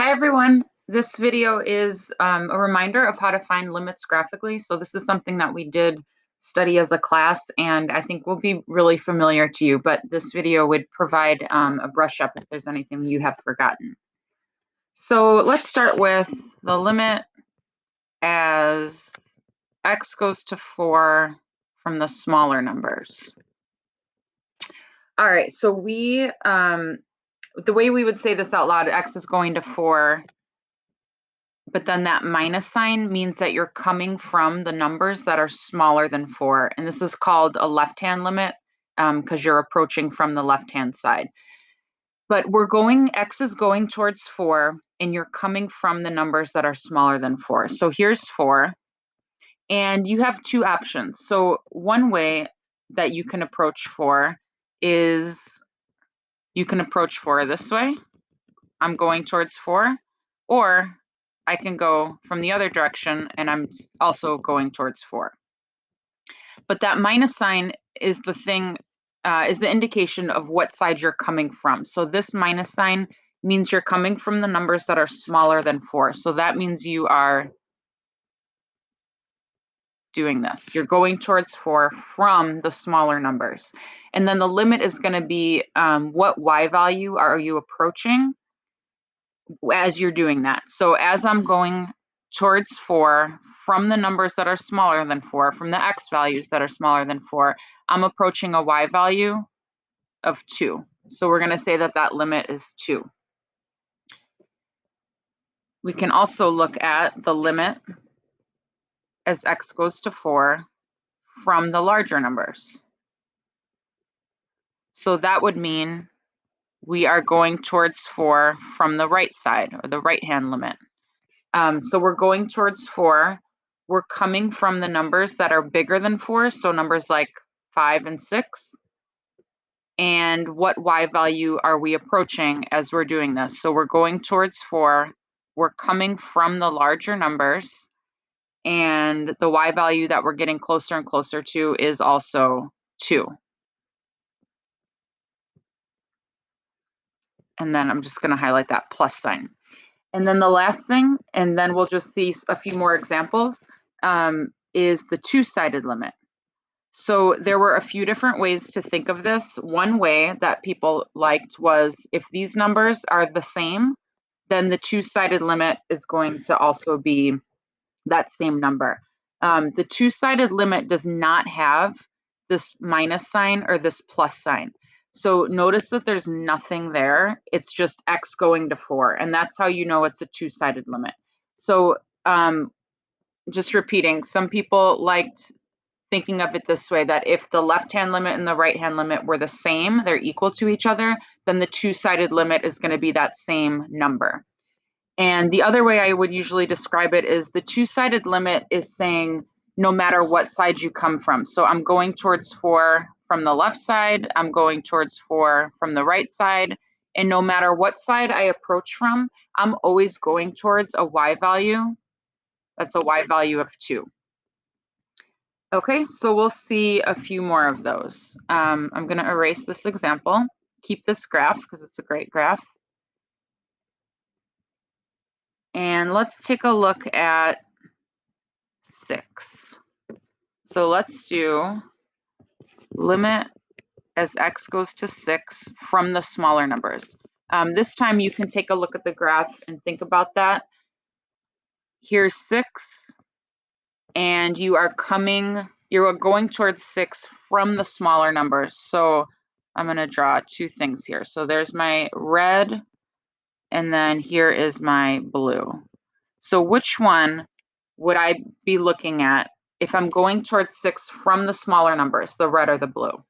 Hi everyone. This video is a reminder of how to find limits graphically. So this is something that we did study as a class, and I think will be really familiar to you, but this video would provide a brush up if there's anything you have forgotten. So let's start with the limit as x goes to 4 from the smaller numbers. All right, so the way we would say this out loud, x is going to 4, but then that minus sign means that you're coming from the numbers that are smaller than 4. And this is called a left-hand limit because you're approaching from the left-hand side. But x is going towards 4, and you're coming from the numbers that are smaller than 4. So here's 4, and you have two options. So one way that you can approach 4 is you can approach 4 this way. I'm going towards 4, or I can go from the other direction and I'm also going towards 4. But that minus sign is the indication of what side you're coming from. So this minus sign means you're coming from the numbers that are smaller than 4. So that means you are doing this. You're going towards 4 from the smaller numbers. And then the limit is going to be what y value are you approaching as you're doing that. So as I'm going towards 4 from the numbers that are smaller than 4, from the x values that are smaller than 4, I'm approaching a y value of 2. So we're going to say that that limit is 2. We can also look at the limit as x goes to 4 from the larger numbers. So that would mean we are going towards 4 from the right side, or the right-hand limit. So we're going towards 4. We're coming from the numbers that are bigger than 4, so numbers like 5 and 6. And what y value are we approaching as we're doing this? So we're going towards 4. We're coming from the larger numbers, and the y value that we're getting closer and closer to is also 2. And then I'm just going to highlight that plus sign. And then the last thing, and then we'll just see a few more examples, is the two-sided limit. So there were a few different ways to think of this. One way that people liked was if these numbers are the same, then the two-sided limit is going to also be that same number. The two-sided limit does not have this minus sign or this plus sign. So notice that there's nothing there. It's just x going to 4, and that's how you know it's a two-sided limit. So just repeating, some people liked thinking of it this way, that if the left-hand limit and the right-hand limit were the same, they're equal to each other, then the two-sided limit is going to be that same number. And the other way I would usually describe it is the two-sided limit is saying no matter what side you come from. So I'm going towards 4 from the left side, I'm going towards 4 from the right side, and no matter what side I approach from, I'm always going towards a y value. That's a y value of 2. Okay, so we'll see a few more of those. I'm going to erase this example, keep this graph because it's a great graph. And let's take a look at 6. So let's do limit as x goes to 6 from the smaller numbers. This time you can take a look at the graph and think about that. Here's 6, and you are going towards 6 from the smaller numbers. So I'm going to draw two things here. So there's my red, and then here is my blue. So which one would I be looking at if I'm going towards 6 from the smaller numbers, the red or the blue?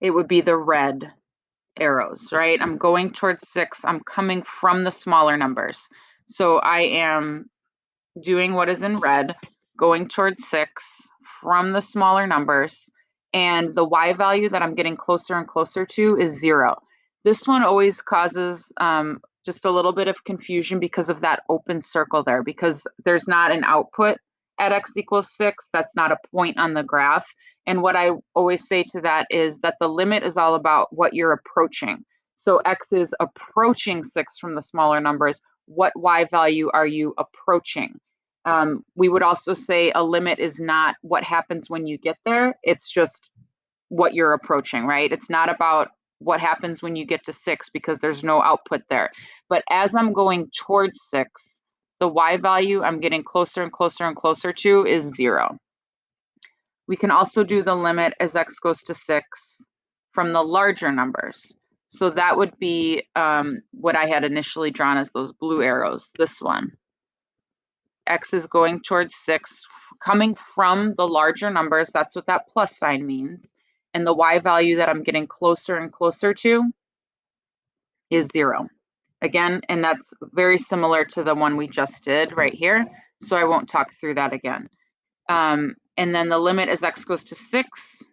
It would be the red arrows, right? I'm going towards 6. I'm coming from the smaller numbers. So I am doing what is in red, going towards 6 from the smaller numbers, and the y value that I'm getting closer and closer to is 0. This one always causes just a little bit of confusion because of that open circle there, because there's not an output at x equals 6. That's not a point on the graph. And what I always say to that is that the limit is all about what you're approaching. So x is approaching 6 from the smaller numbers. What y value are you approaching? We would also say a limit is not what happens when you get there. It's just what you're approaching, right? It's not about what happens when you get to 6 because there's no output there. But as I'm going towards 6, the y value I'm getting closer and closer and closer to is 0. We can also do the limit as x goes to 6 from the larger numbers. So that would be what I had initially drawn as those blue arrows, this one. X is going towards 6, coming from the larger numbers. That's what that plus sign means. And the y value that I'm getting closer and closer to is 0. Again, and that's very similar to the one we just did right here. So I won't talk through that again. And then the limit as x goes to 6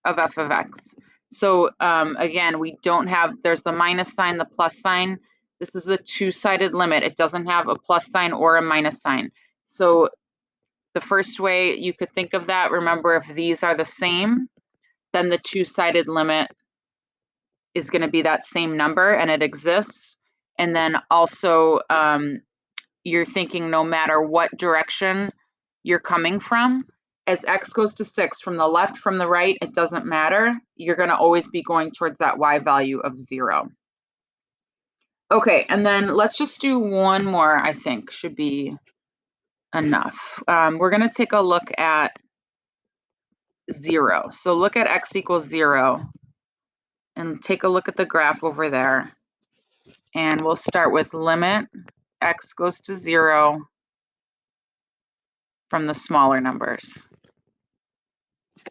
of f of x. So again, we don't have, there's the minus sign, the plus sign. This is a two-sided limit. It doesn't have a plus sign or a minus sign. So the first way you could think of that, remember, if these are the same, then the two-sided limit is going to be that same number and it exists. And then also you're thinking no matter what direction you're coming from, as x goes to 6, from the left, from the right, it doesn't matter. You're going to always be going towards that y value of 0. Okay, and then let's just do one more, I think, should be enough. We're going to take a look at 0. So look at x equals 0 and take a look at the graph over there. And we'll start with limit x goes to 0 from the smaller numbers.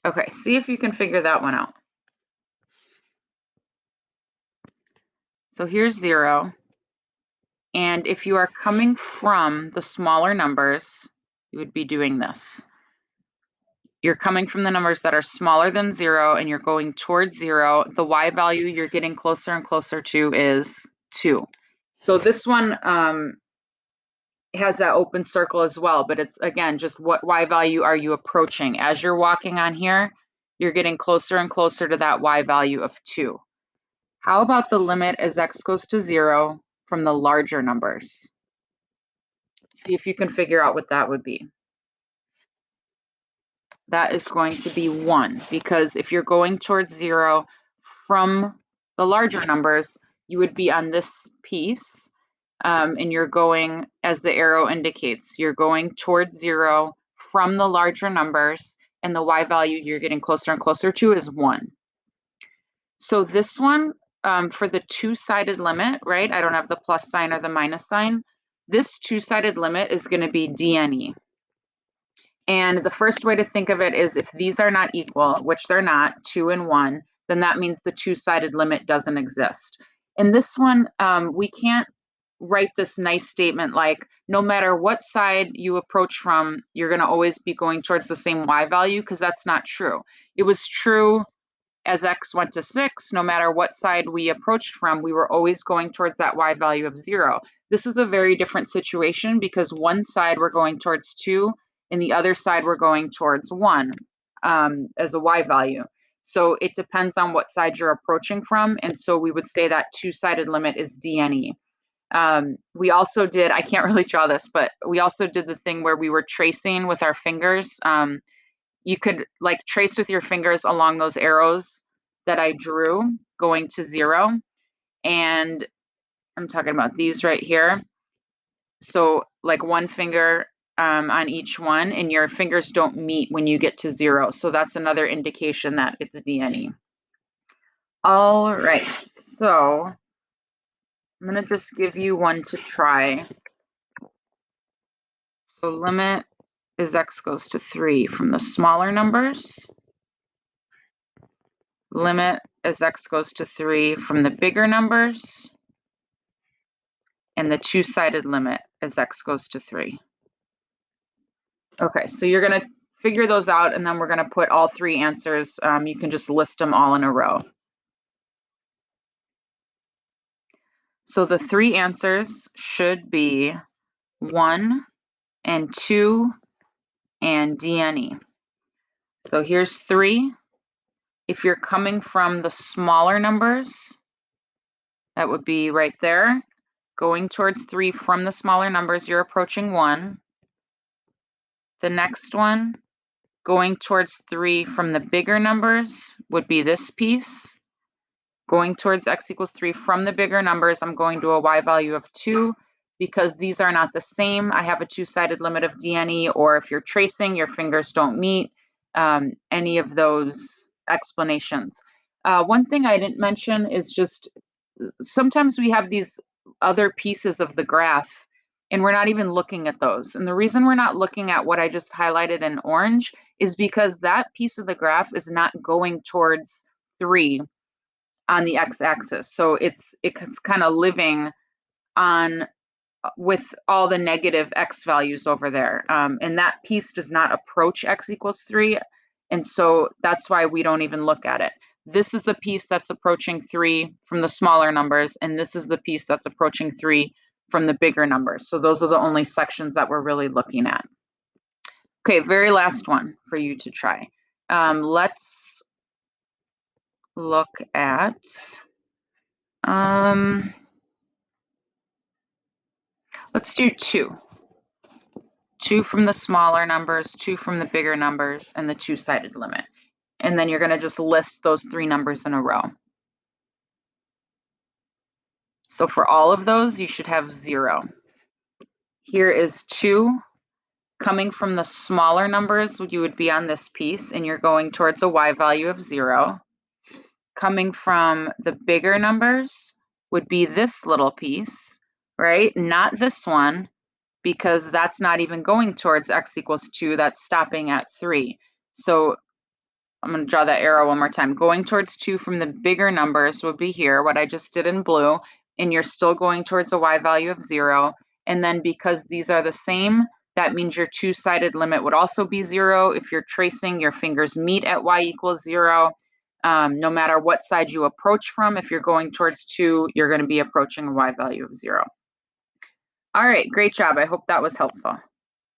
Okay, see if you can figure that one out. So here's 0. And if you are coming from the smaller numbers, you would be doing this. You're coming from the numbers that are smaller than 0 and you're going towards 0. The y value you're getting closer and closer to is 2. So this one has that open circle as well, but it's, again, just what y value are you approaching? As you're walking on here, you're getting closer and closer to that y value of 2. How about the limit as x goes to 0 from the larger numbers? See if you can figure out what that would be. That is going to be 1, because if you're going towards 0 from the larger numbers, you would be on this piece, and you're going, as the arrow indicates, you're going towards 0 from the larger numbers, and the y value you're getting closer and closer to is 1. So this one, for the two-sided limit, right? I don't have the plus sign or the minus sign. This two-sided limit is going to be dne. And the first way to think of it is if these are not equal, which they're not, 2 and 1, then that means the two-sided limit doesn't exist. In this one, we can't write this nice statement like, no matter what side you approach from, you're going to always be going towards the same y value, because that's not true. It was true as x went to 6, no matter what side we approached from, we were always going towards that y value of 0. This is a very different situation because one side we're going towards 2, and the other side we're going towards 1 as a y value. So it depends on what side you're approaching from, and so we would say that two-sided limit is dne. We also did, I can't really draw this, but we also did the thing where we were tracing with our fingers. You could like trace with your fingers along those arrows that I drew going to 0. And I'm talking about these right here. So like one finger on each one, and your fingers don't meet when you get to 0. So that's another indication that it's dne. All right, so I'm going to just give you one to try. So limit as x goes to 3 from the smaller numbers. Limit as x goes to 3 from the bigger numbers. And the two-sided limit as x goes to 3. Okay, so you're going to figure those out, and then we're going to put all 3 answers. You can just list them all in a row. So the 3 answers should be 1 and 2 and dne. So here's 3. If you're coming from the smaller numbers, That would be right there. Going towards 3 from the smaller numbers, you're approaching 1. The next one, going towards 3 from the bigger numbers, would be this piece. Going towards x equals 3 from the bigger numbers, I'm going to a y value of 2 because these are not the same. I have a two-sided limit of dne, or if you're tracing, your fingers don't meet, any of those explanations. One thing I didn't mention is just sometimes we have these other pieces of the graph and we're not even looking at those. And the reason we're not looking at what I just highlighted in orange is because that piece of the graph is not going towards 3 on the x-axis. So it's kind of living on with all the negative x values over there. And that piece does not approach x equals 3. And so that's why we don't even look at it. This is the piece that's approaching 3 from the smaller numbers, and this is the piece that's approaching 3 from the bigger numbers. So those are the only sections that we're really looking at. Okay, very last one for you to try. Let's look at, let's do 2. 2 from the smaller numbers, 2 from the bigger numbers, and the two-sided limit. And then you're going to just list those 3 numbers in a row. So for all of those, you should have 0. Here is 2. Coming from the smaller numbers, you would be on this piece, and you're going towards a y value of 0. Coming from the bigger numbers would be this little piece, right? Not this one, because that's not even going towards x equals 2, that's stopping at 3. So I'm going to draw that arrow one more time. Going towards 2 from the bigger numbers would be here, what I just did in blue, and you're still going towards a y value of 0. And then because these are the same, that means your two-sided limit would also be 0. If you're tracing, your fingers meet at y equals 0. No matter what side you approach from, if you're going towards 2, you're going to be approaching a y value of 0. All right, great job. I hope that was helpful.